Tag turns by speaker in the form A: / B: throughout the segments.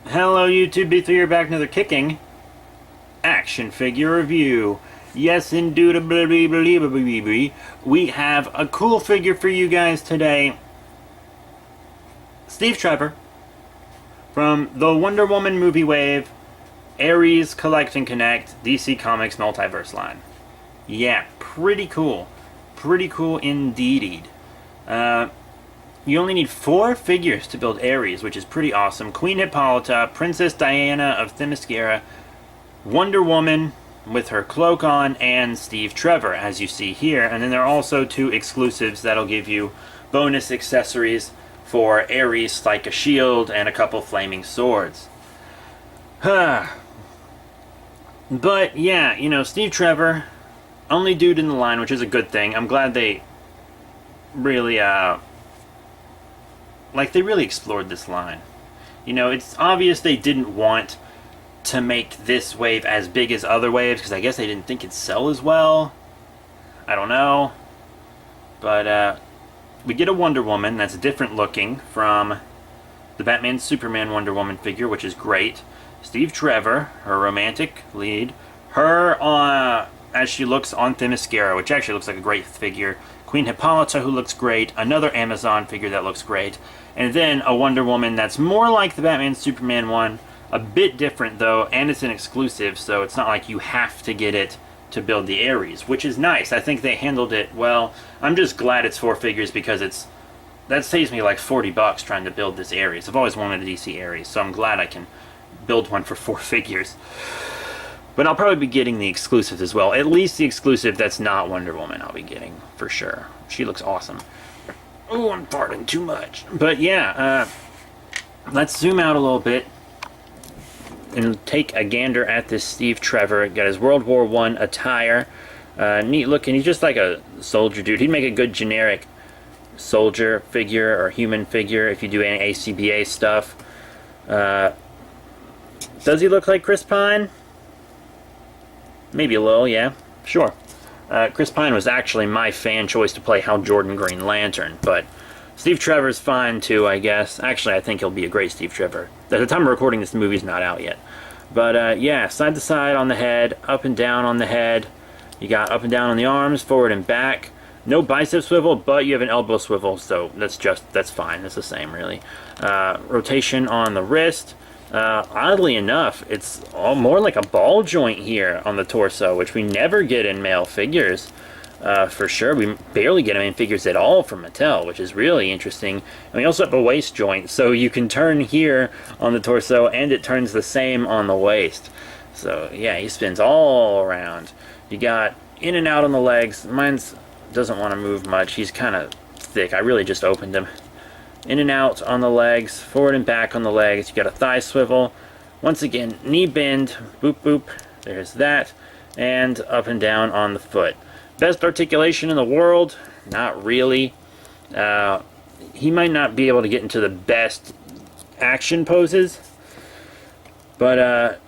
A: Hello YouTube, B3 here, back another kicking action figure review. Yes, indubitably, we have a cool figure for you guys today. Steve Trevor from the Wonder Woman movie wave, Ares Collect and Connect, DC Comics Multiverse line. Yeah, pretty cool. Pretty cool indeed. You only need 4 figures to build Ares, which is pretty awesome. Queen Hippolyta, Princess Diana of Themyscira, Wonder Woman with her cloak on, and Steve Trevor, as you see here. And then there are also 2 exclusives that'll give you bonus accessories for Ares, like a shield and a couple flaming swords. But yeah, you know, Steve Trevor, only dude in the line, which is a good thing. I'm glad they really, they really explored this line. You know, it's obvious they didn't want to make this wave as big as other waves, because I guess they didn't think it'd sell as well. I don't know. But, we get a Wonder Woman that's different looking from the Batman Superman Wonder Woman figure, which is great. Steve Trevor, her romantic lead. Her, as she looks on Themyscira, which actually looks like a great figure. Queen Hippolyta, who looks great. Another Amazon figure that looks great. And then a Wonder Woman that's more like the Batman Superman one. A bit different, though, and it's an exclusive, so it's not like you have to get it to build the Ares, which is nice. I think they handled it well. I'm just glad it's 4 figures, because that saves me like $40 trying to build this Ares. I've always wanted a DC Ares, so I'm glad I can build one for 4 figures. But I'll probably be getting the exclusives as well. At least the exclusive that's not Wonder Woman I'll be getting, for sure. She looks awesome. Oh, I'm farting too much. But yeah, let's zoom out a little bit and take a gander at this Steve Trevor. Got his World War I attire. Neat looking. He's just like a soldier dude. He'd make a good generic soldier figure or human figure if you do any ACBA stuff. Does he look like Chris Pine? Maybe a little, yeah. Sure. Chris Pine was actually my fan choice to play Hal Jordan Green Lantern, but Steve Trevor's fine too, I guess. Actually, I think he'll be a great Steve Trevor. At the time of recording this, the movie's not out yet. But yeah, side to side on the head, up and down on the head. You got up and down on the arms, forward and back. No bicep swivel, but you have an elbow swivel, so that's fine. It's the same, really. Rotation on the wrist. Oddly enough, it's more like a ball joint here on the torso, which we never get in male figures. For sure. We barely get them in figures at all from Mattel, which is really interesting. And we also have a waist joint, so you can turn here on the torso, and it turns the same on the waist. So yeah, he spins all around. You got in and out on the legs. Mine doesn't want to move much. He's kind of thick. I really just opened him. In and out on the legs, forward and back on the legs. You got a thigh swivel. Once again, knee bend, boop boop. There's that. And up and down on the foot. Best articulation in the world? Not really. He might not be able to get into the best action poses, but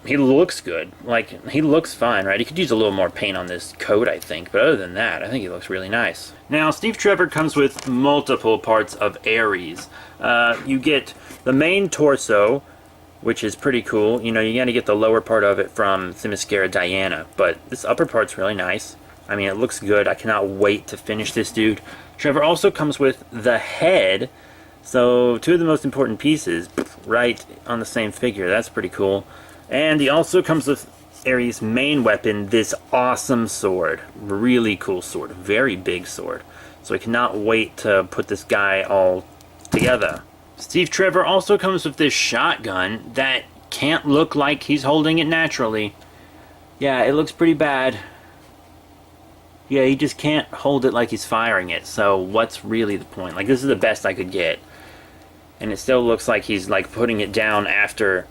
A: he looks good. Like, he looks fine, right? He could use a little more paint on this coat, I think, but other than that, I think he looks really nice. Now, Steve Trevor comes with multiple parts of Ares. You get the main torso, which is pretty cool. You know, you gotta get the lower part of it from Themyscira Diana, but this upper part's really nice. I mean, it looks good. I cannot wait to finish this dude. Trevor also comes with the head. So, 2 of the most important pieces right on the same figure. That's pretty cool. And he also comes with Ares' main weapon, this awesome sword. Really cool sword. Very big sword. So I cannot wait to put this guy all together. Steve Trevor also comes with this shotgun that can't look like he's holding it naturally. Yeah, it looks pretty bad. Yeah, he just can't hold it like he's firing it, so what's really the point? Like, this is the best I could get. And it still looks like he's, like, putting it down after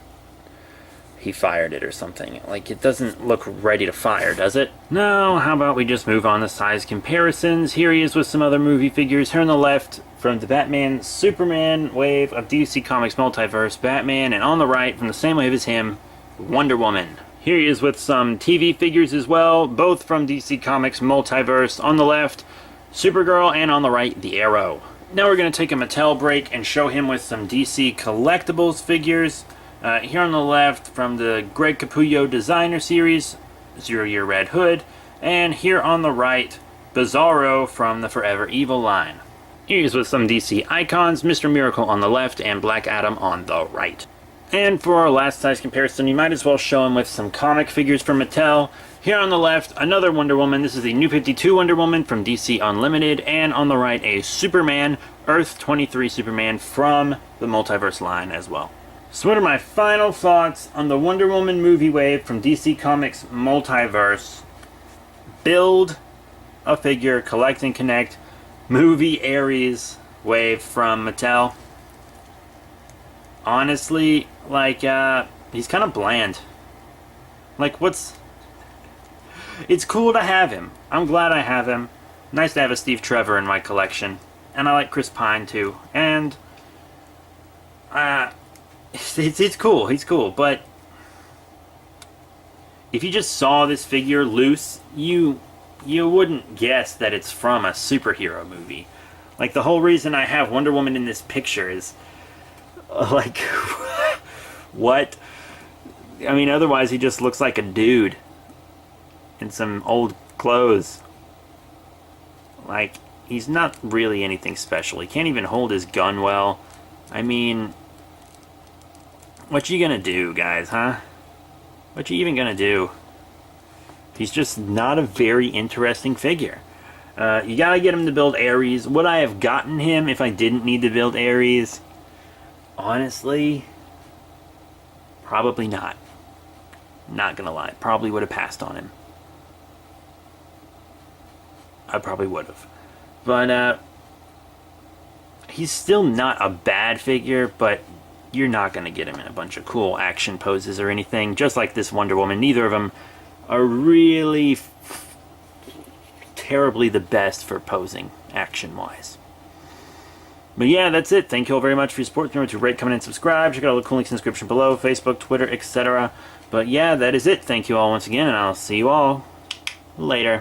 A: he fired it or something. Like, it doesn't look ready to fire, does it? No, how about we just move on to size comparisons. Here he is with some other movie figures. Here on the left, from the Batman Superman wave of DC Comics Multiverse, Batman, and on the right, from the same wave as him, Wonder Woman. Here he is with some TV figures as well, both from DC Comics Multiverse. On the left, Supergirl, and on the right, the Arrow. Now we're going to take a Mattel break and show him with some DC collectibles figures. Here on the left, from the Greg Capullo Designer Series, Zero Year Red Hood. And here on the right, Bizarro from the Forever Evil line. Here's with some DC icons, Mr. Miracle on the left and Black Adam on the right. And for our last size comparison, you might as well show him with some comic figures from Mattel. Here on the left, another Wonder Woman. This is the New 52 Wonder Woman from DC Unlimited. And on the right, a Superman, Earth 23 Superman from the Multiverse line as well. So what are my final thoughts on the Wonder Woman movie wave from DC Comics Multiverse? Build a figure, collect and connect, movie Ares wave from Mattel. Honestly, like, he's kind of bland. Like, it's cool to have him. I'm glad I have him. Nice to have a Steve Trevor in my collection. And I like Chris Pine, too. And, it's cool. He's cool. But if you just saw this figure loose, you wouldn't guess that it's from a superhero movie. Like, the whole reason I have Wonder Woman in this picture is, like, what? I mean, otherwise he just looks like a dude in some old clothes. Like, he's not really anything special. He can't even hold his gun well. I mean, what you gonna do, guys, huh? What you even gonna do? He's just not a very interesting figure. You gotta get him to build Ares. Would I have gotten him if I didn't need to build Ares? Honestly, probably not. Not gonna lie. Probably would have passed on him. I probably would have. But, he's still not a bad figure, but you're not gonna get him in a bunch of cool action poses or anything. Just like this Wonder Woman, neither of them are really terribly the best for posing action-wise. But yeah, that's it. Thank you all very much for your support. Remember to rate, comment, and subscribe. Check out all the cool links in the description below. Facebook, Twitter, etc. But yeah, that is it. Thank you all once again, and I'll see you all later.